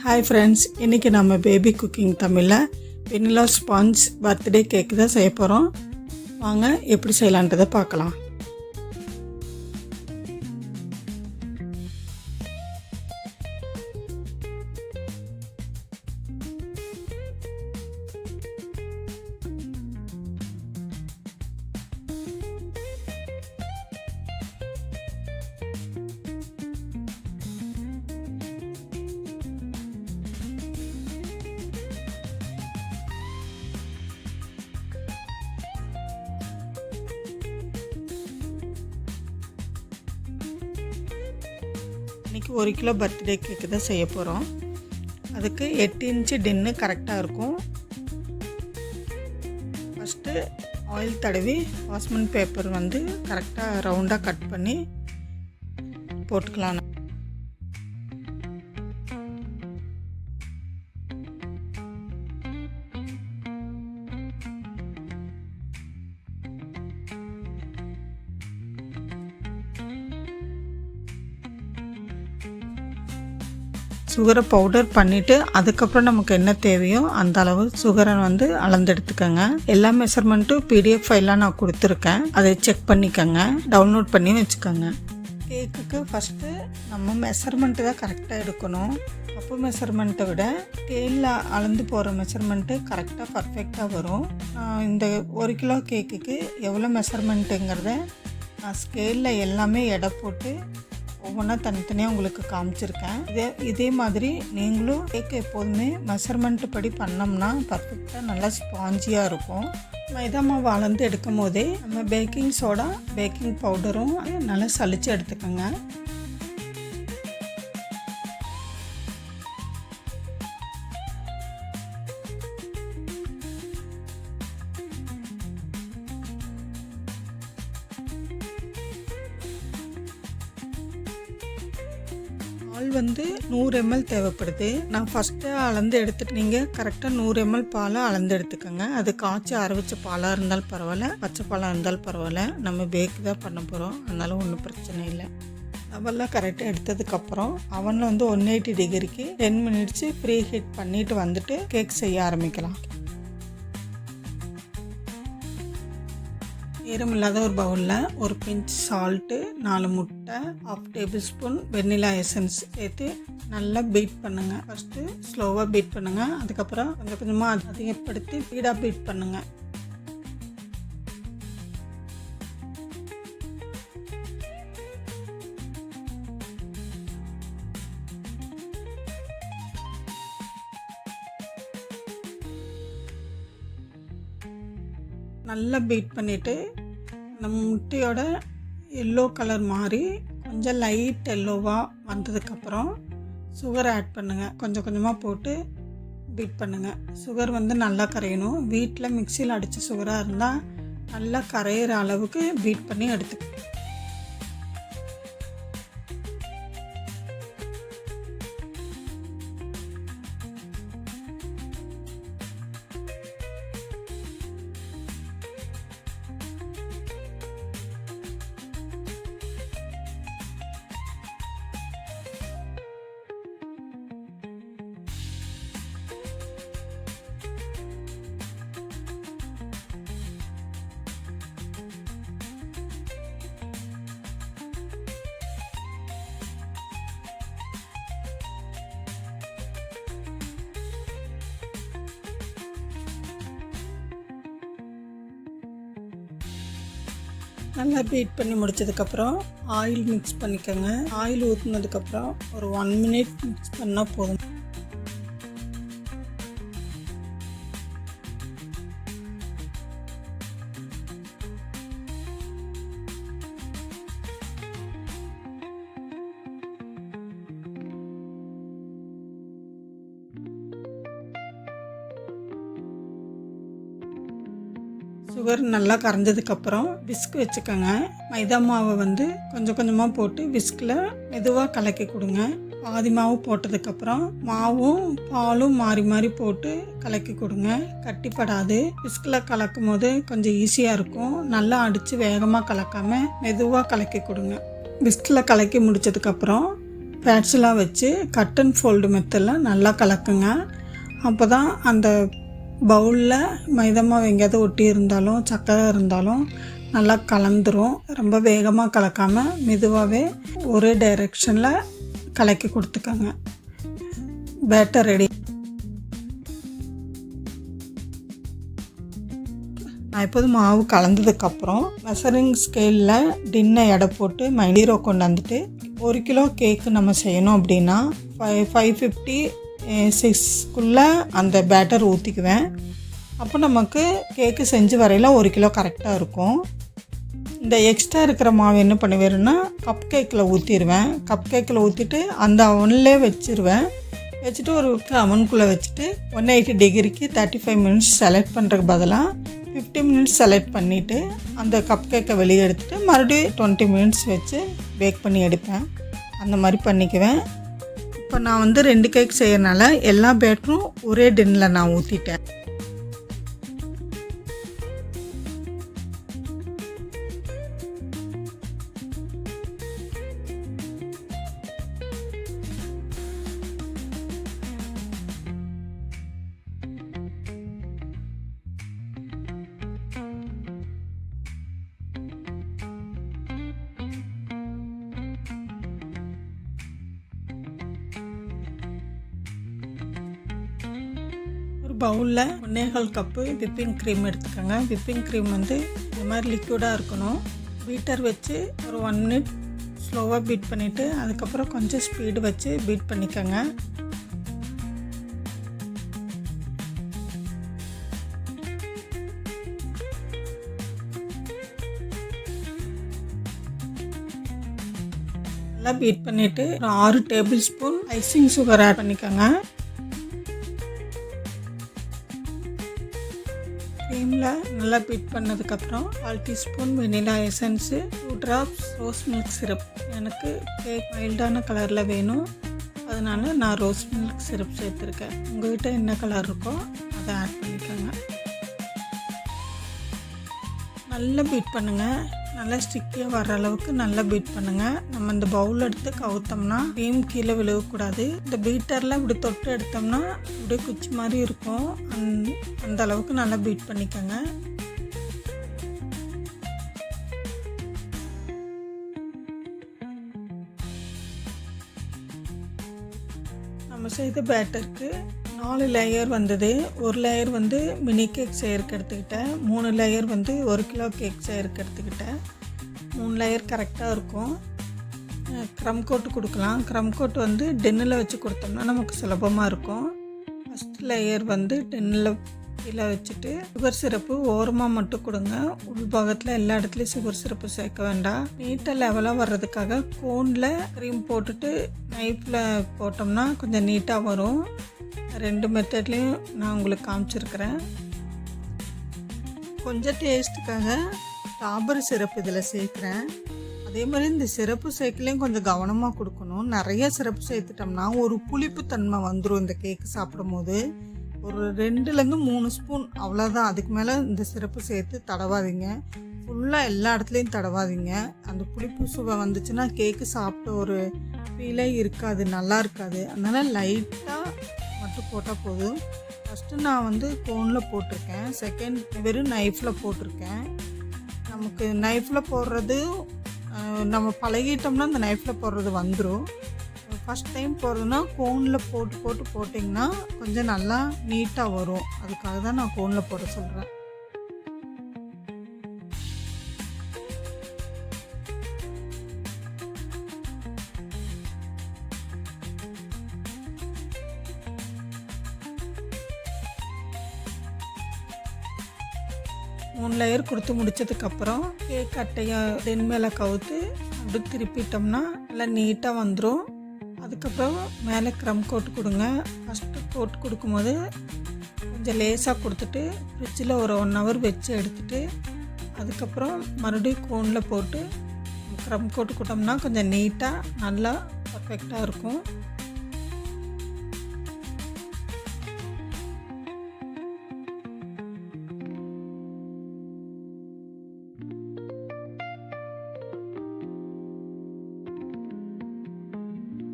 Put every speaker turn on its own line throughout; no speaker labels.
Hi friends, இன்றைக்கி நம்ம baby cooking தமிழில் வெண்ணிலா ஸ்பாஞ்ச் பர்த்டே கேக்கு தான் செய்ய போகிறோம். வாங்க எப்படி செய்யலான்றதை பார்க்கலாம். இன்றைக்கி 1 கிலோ பர்த்டே கேக்கு தான் செய்ய போகிறோம். அதுக்கு 8 இன்ச்சு டின்னு கரெக்டாக இருக்கும். ஃபஸ்ட்டு ஆயில் தடவி பாஸ்மெண்ட் பேப்பர் கரெக்டாக ரவுண்டாக கட் பண்ணி போட்டுக்கலாம். சுகரை பவுடர் பண்ணிவிட்டு அதுக்கப்புறம் நமக்கு என்ன தேவையோ அந்த அளவு சுகரை அளந்து எடுத்துக்கோங்க. எல்லா மெஷர்மெண்ட்டும் PDF ஃபைலாக நான் கொடுத்துருக்கேன், அதை செக் பண்ணிக்கோங்க, டவுன்லோட் பண்ணி வச்சுக்கோங்க. கேக்குக்கு ஃபஸ்ட்டு நம்ம மெஷர்மெண்ட்டு தான் கரெக்டாக எடுக்கணும். கப்பு மெஷர்மெண்ட்டை விட ஸ்கேலில் அளந்து போகிற மெஷர்மெண்ட்டு கரெக்டாக பர்ஃபெக்டாக வரும். இந்த 1 கிலோ கேக்குக்கு எவ்வளோ மெஷர்மெண்ட்டுங்கிறத நான் ஸ்கேலில் எல்லாமே எடை போட்டு ஒவ்வொன்றா தனித்தனியாக உங்களுக்கு காமிச்சிருக்கேன். இதே மாதிரி நீங்களும் கேக் எப்போதுமே மெஷர்மெண்ட் படி பண்ணோம்னா பர்ஃபெக்டாக நல்லா ஸ்பாஞ்சியாக இருக்கும். மைதா மாவு அளந்து எடுக்கும் போதே நம்ம பேக்கிங் சோடா பேக்கிங் பவுடரும் நல்லா சலிச்சு எடுத்துக்கோங்க. பால் 100 ml தேவைப்படுது. நான் ஃபஸ்ட்டு அளந்து எடுத்துட்டு நீங்கள் கரெக்டாக 100 ml பாலை அளந்து எடுத்துக்கோங்க. அது காய்ச்சி அரைவச்ச பாலாக இருந்தாலும் பரவாயில்ல, பச்சை பாலாக இருந்தாலும் பரவாயில்ல. நம்ம பேக்கு தான் பண்ண போகிறோம், அதனால ஒன்றும் பிரச்சனை இல்லை. அவெல்லாம் கரெக்டாக எடுத்ததுக்கப்புறம் அவனில் 180 டிகிரிக்கு 10 மினிட்ஸு ப்ரீ ஹீட் பண்ணிவிட்டு கேக் செய்ய ஆரம்பிக்கலாம். ஈரம் இல்லாத ஒரு பவுலில் ஒரு பிஞ்ச் சால்ட்டு, 4 முட்டை, 1/2 டேபிள் ஸ்பூன் வெண்ணிலா எசன்ஸ் சேர்த்து நல்லா பீட் பண்ணுங்கள். ஃபஸ்ட்டு ஸ்லோவாக பீட் பண்ணுங்கள், அதுக்கப்புறம் கொஞ்சம் கொஞ்சமாக அதிகப்படுத்தி ஸ்பீடாக பீட் பண்ணுங்கள். நல்லா பீட் பண்ணிவிட்டு நம்ம முட்டையோட எல்லோ கலர் மாதிரி கொஞ்சம் லைட் எல்லோவாக வந்ததுக்கப்புறம் சுகரை ஆட் பண்ணுங்கள். கொஞ்சம் கொஞ்சமாக போட்டு பீட் பண்ணுங்கள். சுகர் நல்லா கரையணும். வீட்டில் மிக்சியில் அடித்த சுகராக இருந்தால் நல்லா கரையிற அளவுக்கு பீட் பண்ணி எடுத்துக்க. நல்லா பீட் பண்ணி முடித்ததுக்கப்புறம் ஆயில் மிக்ஸ் பண்ணிக்கோங்க. ஆயில் ஊற்றினதுக்கப்புறம் ஒரு 1 மினிட் மிக்ஸ் பண்ணால் போதும். சுகர் நல்லா கரைஞ்சதுக்கப்புறம் விஸ்க் வச்சுக்கோங்க. மைதா மாவை கொஞ்சம் கொஞ்சமாக போட்டு விஸ்கில் மெதுவாக கலக்கி கொடுங்க. பாதி மாவு போட்டதுக்கப்புறம் மாவும் பாலும் மாறி மாறி போட்டு கலக்கி கொடுங்க. கட்டிப்படாது. விஸ்கில் கலக்கும் போது கொஞ்சம் ஈஸியாக இருக்கும். நல்லா அடித்து வேகமாக கலக்காமல் மெதுவாக கலக்கி கொடுங்க. விஸ்கில் கலக்கி முடித்ததுக்கப்புறம் பேட்ஸ்லாம் வச்சு கட் அண்ட் ஃபோல்டு மெத்தடில் நல்லா கலக்குங்க. அப்போ தான் அந்த பவுலில் மைதா மாவு எங்கேயாவது ஒட்டி இருந்தாலும் சக்கரை இருந்தாலும் நல்லா கலந்துரும். ரொம்ப வேகமாக கலக்காமல் மெதுவாகவே ஒரே டைரெக்ஷனில் கலக்கி கொடுத்துக்கோங்க. Batter ready. நான் இப்போது மாவு கலந்ததுக்கப்புறம் மெஷரிங் ஸ்கேலில் டின்னை எடை போட்டு மைதீரோ கொண்டாந்துட்டு 1 கிலோ கேக்கு நம்ம செய்யணும் அப்படின்னா 550 6க்குள்ளே அந்த பேட்டர் ஊற்றிக்குவேன். அப்போ நமக்கு கேக்கு செஞ்சு வரையில் 1 கிலோ கரெக்டாக இருக்கும். இந்த எக்ஸ்ட்ரா இருக்கிற மாவு என்ன பண்ணுவேன்னா கப் கேக்கில் ஊற்றிடுவேன். கப் கேக்கில் ஊற்றிட்டு அந்த அவன்லே வச்சுருவேன். வச்சுட்டு ஒரு அவனுக்குள்ளே வச்சுட்டு 180 டிகிரிக்கு 35 மினிட்ஸ் செலக்ட் பண்ணுறதுக்கு பதிலாக 50 மினிட்ஸ் செலக்ட் பண்ணிவிட்டு அந்த கப் கேக்கை வெளியே எடுத்துகிட்டு மறுபடியும் 20 மினிட்ஸ் வச்சு பேக் பண்ணி எடுப்பேன். அந்த மாதிரி பண்ணிக்குவேன். இப்போ நான் வந்து 2 கேக் செய்யறதுனால எல்லா பேட்டரும் ஒரே டின்னில் நான் ஊற்றிட்டேன். பவுலில் 1.25 கப்பு விப்பிங் க்ரீம் எடுத்துக்கோங்க. விப்பிங் க்ரீம் வந்து இந்த மாதிரி லிக்விடாக இருக்கணும். பீட்டர் வச்சு ஒரு 1 மினிட் ஸ்லோவாக பீட் பண்ணிவிட்டு அதுக்கப்புறம் கொஞ்சம் ஸ்பீடு வச்சு பீட் பண்ணிக்கோங்க. நல்லா பீட் பண்ணிவிட்டு ஒரு 6 tablespoon icing sugar add பண்ணிக்கோங்க. க்ரீமில் நல்லா பீட் பண்ணதுக்கப்புறம் 1/4 teaspoon vanilla essence, 2 drops rose milk syrup. எனக்கு கேக் மைல்டான கலரில் வேணும், அதனால் நான் ரோஸ் மில்க் சிரப் சேர்த்துருக்கேன். உங்கள்கிட்ட என்ன கலர் இருக்கோ அதை ஆட் பண்ணிக்கோங்க. நல்லா பீட் பண்ணுங்கள். நல்லா ஸ்டிக்கியாக வர்ற அளவுக்கு நல்லா பீட் பண்ணுங்கள். நம்ம இந்த பவுல் எடுத்து கவுத்தோம்னா க்ரீம் கீழே விழுகக்கூடாது. இந்த பீட்டரில் இப்படி தொட்டு எடுத்தோம்னா இப்படியே குச்சி மாதிரி இருக்கும். அந்த அளவுக்கு நல்லா பீட் பண்ணிக்கோங்க. நம்ம செய்த பேட்டருக்கு 4 லேயர் வந்தது. ஒரு லேயர் வந்து மினி கேக் செய்யறதுக்கு எடுத்துக்கிட்டேன். 3 லேயர் வந்து 1 கிலோ கேக் செய்யறதுக்கு எடுத்துக்கிட்டேன். 3 லேயர் கரெக்டாக இருக்கும். க்ரம் கோட்டு கொடுக்கலாம். க்ரம் கோட் வந்து டென்னில் வச்சு கொடுத்தோம்னா நமக்கு சுலபமாக இருக்கும். ஃபஸ்ட் லேயர் வந்து டென்னில் கீழே வச்சுட்டு சுகர் சிரப்பு ஓரமாக மட்டும் கொடுங்க. உள்பாகத்தில் எல்லா இடத்துலையும் சுகர் சிரப்பு சேர்க்க வேண்டாம். நீட்டாக லெவலாக வர்றதுக்காக கோனில் க்ரீம் போட்டுட்டு நைஃப்பில் போட்டோம்னா கொஞ்சம் நீட்டாக வரும். 2 மெத்தட்லேயும் நான் உங்களுக்கு காமிச்சிருக்கிறேன். கொஞ்சம் டேஸ்ட்டுக்காக ஸ்ட்ராபெரி சிரப்பு இதில் சேர்க்குறேன். அதே மாதிரி இந்த சிரப்பு சேர்க்கலையும் கொஞ்சம் கவனமாக கொடுக்கணும். நிறைய சிரப்பு சேர்த்துட்டோம்னா ஒரு புளிப்பு தன்மை வந்துடும். இந்த கேக்கு சாப்பிடும் போது ஒரு 2லேருந்து 3 ஸ்பூன் அவ்வளோதான். அதுக்கு மேலே இந்த சிரப்பு சேர்த்து தடவாதீங்க. ஃபுல்லாக எல்லா இடத்துலையும் தடவாதீங்க. அந்த புளிப்பு சுவை வந்துச்சுன்னா கேக்கு சாப்பிட்ட ஒரு ஃபீலே இருக்காது, நல்லா இருக்காது. அதனால் லைட்டாக மட்டும் போட்டால் போதும். ஃபஸ்ட்டு நான் வந்து கோனில் போட்டிருக்கேன், செகண்ட் வெறும் நைஃப்பில் போட்டிருக்கேன். நமக்கு நைஃப்பில் போடுறது நம்ம பழகிட்டோம்னா அந்த நைஃப்பில் போடுறது வந்துடும். ஃபஸ்ட் டைம் போடுறதுன்னா கோனில் போட்டிங்கன்னா கொஞ்சம் நல்லா நீட்டாக வரும். அதுக்காக தான் நான் கோனில் போட சொல்கிறேன். மூணு லேயர் கொடுத்து முடித்ததுக்கப்புறம் கேக் அட்டையை டென் மேலே கவுத்து அப்படி திருப்பிட்டோம்னா நல்லா நீட்டாக வந்துடும். அதுக்கப்புறம் மேலே க்ரம் கோட் கொடுங்க. ஃபஸ்ட்டு கோட் கொடுக்கும்போது கொஞ்சம் லேசாக கொடுத்துட்டு ஃப்ரிட்ஜில் ஒரு 1 ஹவர் வச்சு எடுத்துகிட்டு அதுக்கப்புறம் மறுபடியும் கோனில் போட்டு க்ரம் கோட் கொடுத்தோம்னா கொஞ்சம் நீட்டாக நல்லா பர்ஃபெக்டாக இருக்கும்.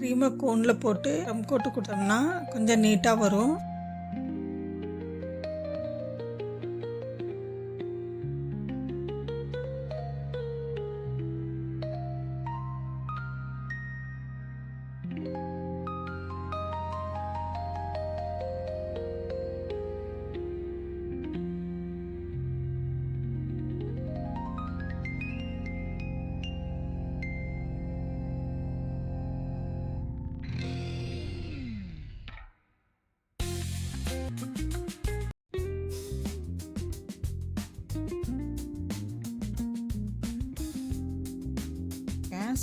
க்ரீமை கோனில் போட்டு க்ரம் கோட்டு கொடுத்தோம்னா கொஞ்சம் நீட்டாக வரும்.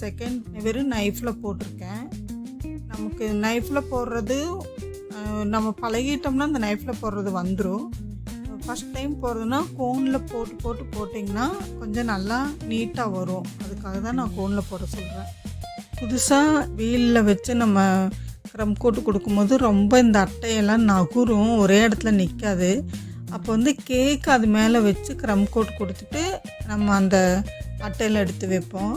செகண்ட் வெறும் நைஃப்பில் போட்டிருக்கேன். நமக்கு நைஃப்பில் போடுறது நம்ம பழகிட்டோம்னா அந்த நைஃப்பில் போடுறது வந்துடும். ஃபஸ்ட் டைம் போடுறதுன்னா கோனில் போட்டிங்கன்னா கொஞ்சம் நல்லா நீட்டாக வரும். அதுக்காக தான் நான் கோனில் போட சொல்கிறேன். புதுசாக வீலில் வச்சு நம்ம க்ரம் கோட்டு கொடுக்கும்போது ரொம்ப இந்த அட்டையெல்லாம் நகுரும், ஒரே இடத்துல நிற்காது. அப்போ வந்து கேக் அது மேலே வச்சு க்ரம் கோட் கொடுத்துட்டு நம்ம அந்த அட்டையில் எடுத்து வைப்போம்.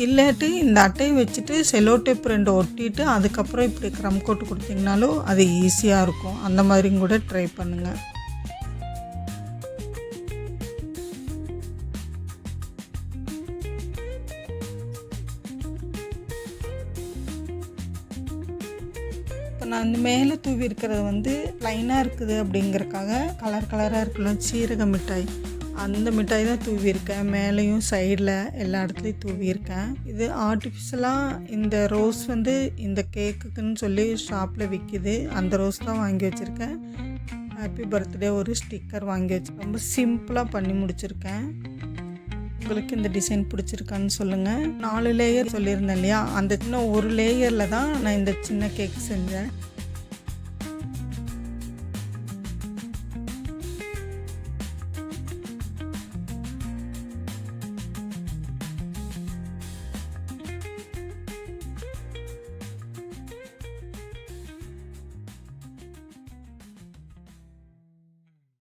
இல்லாட்டி இந்த அட்டையை வச்சுட்டு செலோ டேப் 2 ஒட்டிட்டு அதுக்கப்புறம் இப்படி க்ரம் கோட்டு கொடுத்திங்கனாலும் அது ஈஸியாக இருக்கும். அந்த மாதிரியும் கூட ட்ரை பண்ணுங்கள். இப்போ நான் அந்த மேலே தூவி இருக்கிறது வந்து ப்ளைனாக இருக்குது அப்படிங்கிறக்காக கலர் கலராக இருக்கலாம் சீரக மிட்டாய், அந்த மிட்டாய் தான் தூவியிருக்கேன். மேலேயும் சைடில் எல்லா இடத்துலையும் தூவியிருக்கேன். இது ஆர்டிஃபிஷியலாக இந்த ரோஸ் வந்து இந்த கேக்குக்குன்னு சொல்லி ஷாப்பில் விற்கிது. அந்த ரோஸ் தான் வாங்கி வச்சுருக்கேன். ஹாப்பி பர்த்டே ஒரு ஸ்டிக்கர் வாங்கி வச்சு ரொம்ப சிம்பிளாக பண்ணி முடிச்சிருக்கேன். உங்களுக்கு இந்த டிசைன் பிடிச்சிருக்கான்னு சொல்லுங்கள். 4 லேயர் சொல்லியிருந்தேன் இல்லையா, அந்த சின்ன ஒரு லேயரில் தான் நான் இந்த சின்ன கேக் செஞ்சேன்.